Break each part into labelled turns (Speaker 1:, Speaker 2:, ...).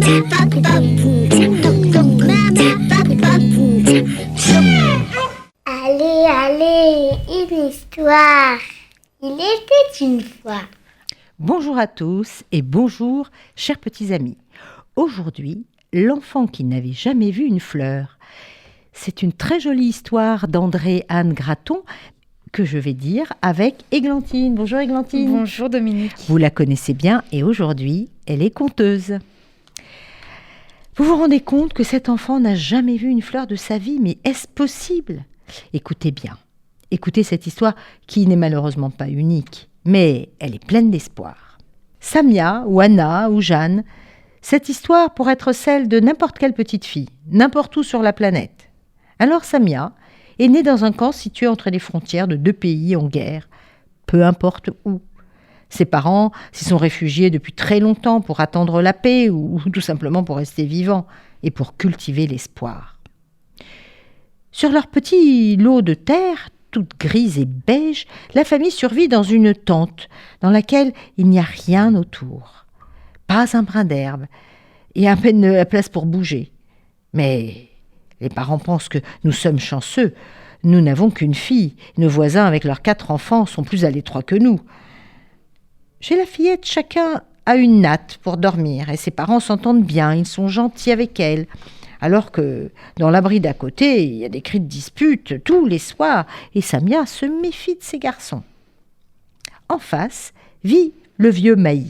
Speaker 1: Allez, allez, une histoire. Il était une fois.
Speaker 2: Bonjour à tous et bonjour, chers petits amis. Aujourd'hui, l'enfant qui n'avait jamais vu une fleur. C'est une très jolie histoire d'André-Anne Graton que je vais dire avec Églantine. Bonjour Églantine.
Speaker 3: Bonjour Dominique.
Speaker 2: Vous la connaissez bien et aujourd'hui, elle est conteuse. Vous vous rendez compte que cet enfant n'a jamais vu une fleur de sa vie, mais est-ce possible ? Écoutez bien. Écoutez cette histoire qui n'est malheureusement pas unique, mais elle est pleine d'espoir. Samia ou Anna ou Jeanne, cette histoire pourrait être celle de n'importe quelle petite fille, n'importe où sur la planète. Alors Samia est née dans un camp situé entre les frontières de deux pays en guerre, peu importe où. Ses parents s'y sont réfugiés depuis très longtemps pour attendre la paix ou tout simplement pour rester vivants et pour cultiver l'espoir. Sur leur petit lot de terre, toute grise et beige, la famille survit dans une tente dans laquelle il n'y a rien autour. Pas un brin d'herbe et à peine la place pour bouger. Mais les parents pensent que nous sommes chanceux. Nous n'avons qu'une fille. Nos voisins avec leurs 4 enfants sont plus à l'étroit que nous. Chez la fillette, chacun a une natte pour dormir et ses parents s'entendent bien, ils sont gentils avec elle. Alors que dans l'abri d'à côté, il y a des cris de dispute tous les soirs et Samia se méfie de ses garçons. En face vit le vieux Maï.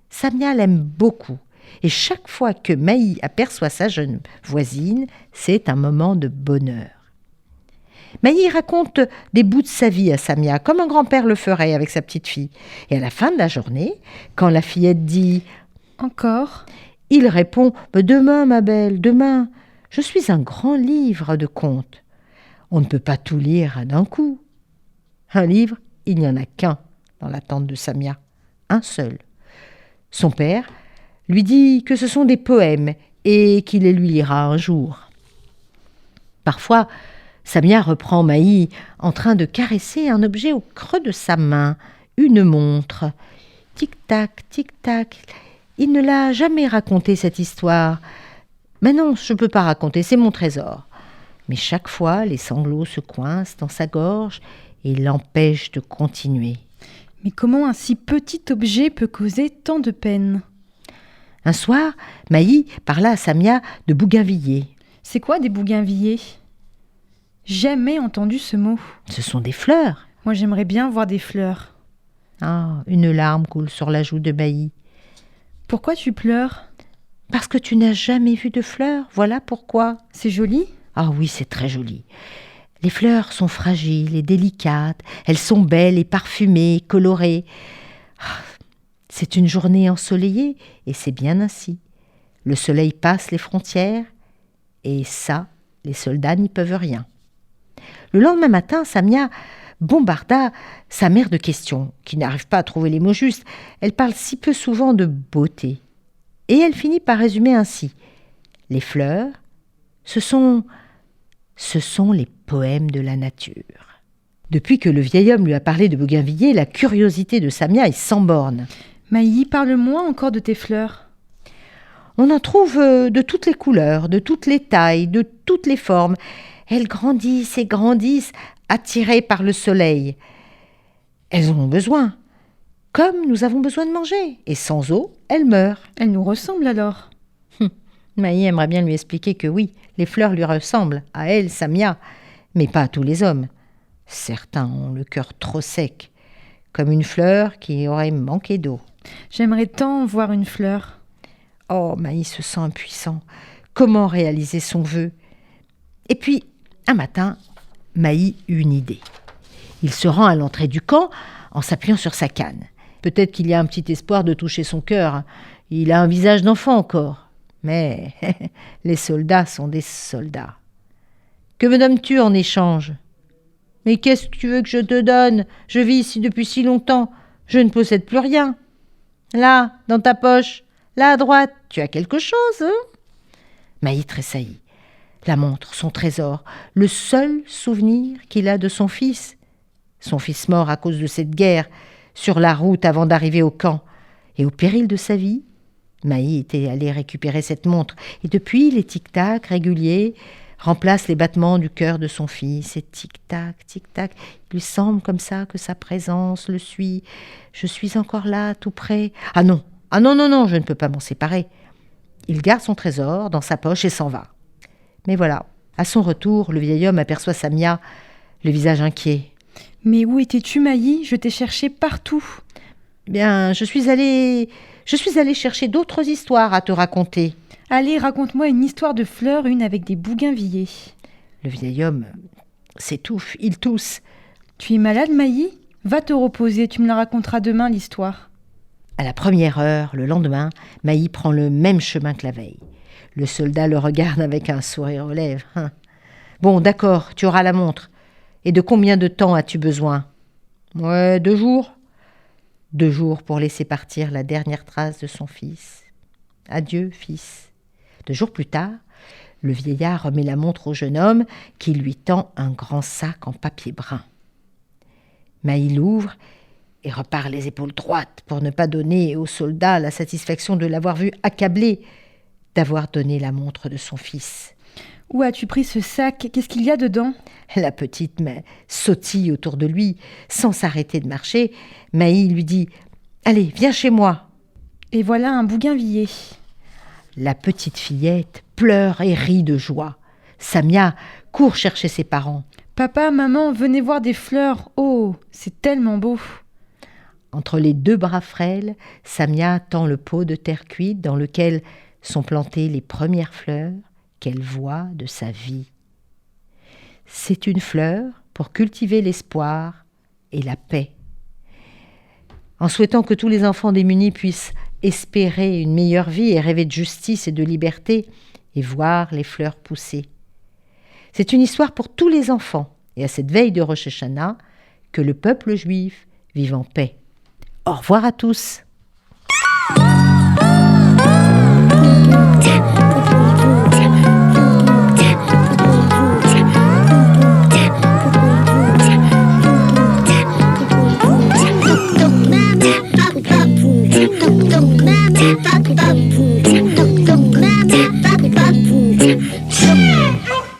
Speaker 2: Samia l'aime beaucoup et chaque fois que Maï aperçoit sa jeune voisine, c'est un moment de bonheur. Maï raconte des bouts de sa vie à Samia, comme un grand-père le ferait avec sa petite fille. Et à la fin de la journée, quand la fillette dit « Encore ?» il répond « Demain, ma belle, demain. Je suis un grand livre de contes. On ne peut pas tout lire d'un coup. » Un livre, il n'y en a qu'un dans la tente de Samia, un seul. Son père lui dit que ce sont des poèmes et qu'il les lui lira un jour. Parfois, Samia reprend Maï en train de caresser un objet au creux de sa main, une montre. Tic-tac, tic-tac. Il ne l'a jamais raconté cette histoire. Mais non, je ne peux pas raconter, c'est mon trésor. Mais chaque fois, les sanglots se coincent dans sa gorge et l'empêchent de continuer.
Speaker 3: Mais comment un si petit objet peut causer tant de peine ?
Speaker 2: Un soir, Maï parla à Samia de bougainvilliers.
Speaker 3: C'est quoi des bougainvilliers ? Jamais entendu ce mot.
Speaker 2: Ce sont des fleurs.
Speaker 3: Moi, j'aimerais bien voir des fleurs.
Speaker 2: Ah, une larme coule sur la joue de Maï.
Speaker 3: Pourquoi tu pleures ?
Speaker 2: Parce que tu n'as jamais vu de fleurs, voilà pourquoi.
Speaker 3: C'est joli ?
Speaker 2: Ah oui, c'est très joli. Les fleurs sont fragiles et délicates, elles sont belles et parfumées, colorées. C'est une journée ensoleillée et c'est bien ainsi. Le soleil passe les frontières et ça, les soldats n'y peuvent rien. Le lendemain matin, Samia bombarda sa mère de questions, qui n'arrive pas à trouver les mots justes. Elle parle si peu souvent de beauté. Et elle finit par résumer ainsi. Les fleurs, ce sont les poèmes de la nature. Depuis que le vieil homme lui a parlé de bougainvilliers, la curiosité de Samia est sans borne.
Speaker 3: Maï, parle-moi encore de tes fleurs.
Speaker 2: On en trouve de toutes les couleurs, de toutes les tailles, de toutes les formes. Elles grandissent et grandissent, attirées par le soleil. Elles en ont besoin, comme nous avons besoin de manger. Et sans eau, elles meurent.
Speaker 3: Elles nous ressemblent alors.
Speaker 2: Maï aimerait bien lui expliquer que oui, les fleurs lui ressemblent, à elle, Samia, mais pas à tous les hommes. Certains ont le cœur trop sec, comme une fleur qui aurait manqué d'eau.
Speaker 3: J'aimerais tant voir une fleur.
Speaker 2: Oh, Maï se sent impuissant. Comment réaliser son vœu ? Et puis, un matin, Maï eut une idée. Il se rend à l'entrée du camp en s'appuyant sur sa canne. Peut-être qu'il y a un petit espoir de toucher son cœur. Il a un visage d'enfant encore. Mais les soldats sont des soldats. « Que me donnes-tu en échange ?»« Mais qu'est-ce que tu veux que je te donne ? Je vis ici depuis si longtemps. Je ne possède plus rien. Là, dans ta poche, là à droite, tu as quelque chose, hein ?» Maï tressaillit. La montre, son trésor, le seul souvenir qu'il a de son fils. Son fils mort à cause de cette guerre, sur la route avant d'arriver au camp. Et au péril de sa vie, Maï était allée récupérer cette montre, et depuis, les tic-tac réguliers remplacent les battements du cœur de son fils. Et tic-tac, tic-tac, il lui semble comme ça que sa présence le suit. Je suis encore là, tout près. Ah non, non, je ne peux pas m'en séparer. Il garde son trésor dans sa poche et s'en va. Mais voilà, à son retour, le vieil homme aperçoit Samia, le visage inquiet.
Speaker 3: « Mais où étais-tu, Maï ? Je t'ai cherché partout. »
Speaker 2: Bien, je suis allée chercher d'autres histoires à te raconter.
Speaker 3: Allez, raconte-moi une histoire de fleurs, une avec des bougainvilliers.
Speaker 2: Le vieil homme s'étouffe, il tousse.
Speaker 3: Tu es malade, Maï ? Va te reposer, tu me la raconteras demain, l'histoire.
Speaker 2: À la première heure, le lendemain, Maï prend le même chemin que la veille. Le soldat le regarde avec un sourire aux lèvres. Bon, d'accord, tu auras la montre. Et de combien de temps as-tu besoin ? Ouais, 2 jours. 2 jours pour laisser partir la dernière trace de son fils. Adieu, fils. 2 jours plus tard, le vieillard remet la montre au jeune homme qui lui tend un grand sac en papier brun. Maï l'ouvre et repart les épaules droites pour ne pas donner au soldat la satisfaction de l'avoir vu accablé d'avoir donné la montre de son fils.
Speaker 3: Où as-tu pris ce sac ? Qu'est-ce qu'il y a dedans ?
Speaker 2: La petite sautille autour de lui, sans s'arrêter de marcher. Maï lui dit « Allez, viens chez moi !»
Speaker 3: Et voilà un bougainvillier.
Speaker 2: La petite fillette pleure et rit de joie. Samia court chercher ses parents.
Speaker 3: « Papa, maman, venez voir des fleurs. Oh, c'est tellement beau !»
Speaker 2: Entre les 2 bras frêles, Samia tend le pot de terre cuite dans lequel sont plantées les premières fleurs qu'elle voit de sa vie. C'est une fleur pour cultiver l'espoir et la paix. En souhaitant que tous les enfants démunis puissent espérer une meilleure vie et rêver de justice et de liberté et voir les fleurs pousser. C'est une histoire pour tous les enfants et à cette veille de Rosh Hashanah que le peuple juif vive en paix. Au revoir à tous.